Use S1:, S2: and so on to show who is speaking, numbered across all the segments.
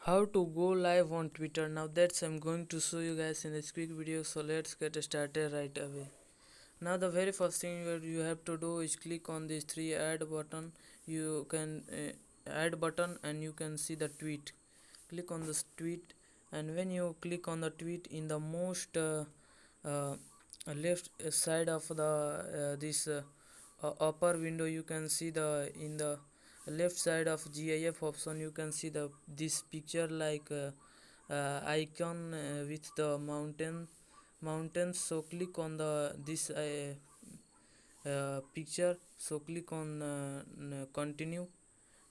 S1: How to go live on Twitter. Now that's I'm going to show you guys in this quick video, so let's get started right away. Now the very first thing you have to do is click on this three add button. You can add button and you can see the tweet. Click on this tweet, and when you click on the tweet, in the most uh, left side of the this upper window, you can see the in the left side of GIF option, you can see the this picture like icon with the mountains. So click on the this picture, so click on continue,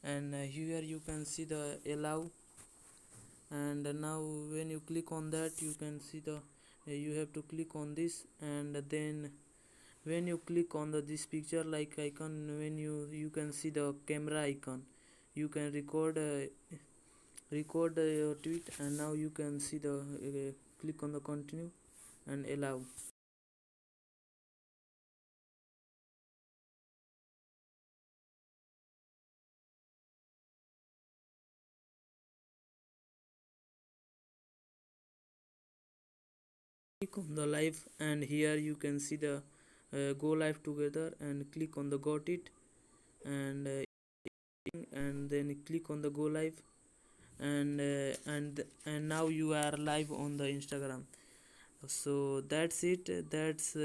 S1: and here you can see the allow. And now when you click on that, you can see the you have to click on this, and then when you click on the this picture like icon, when you can see the camera icon, you can record your tweet, and now you can see the click on the continue and allow. Click on the live, and here you can see the go live together, and click on the got it, and then click on the go live, and now you are live on the Instagram. So that's it. That's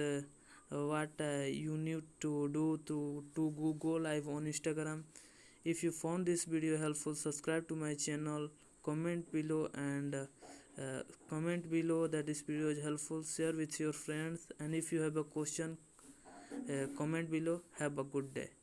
S1: what you need to do to go live on Instagram. If you found this video helpful, subscribe to my channel, comment below, and comment below that this video is helpful, share with your friends, and if you have a question, comment below. Have a good day.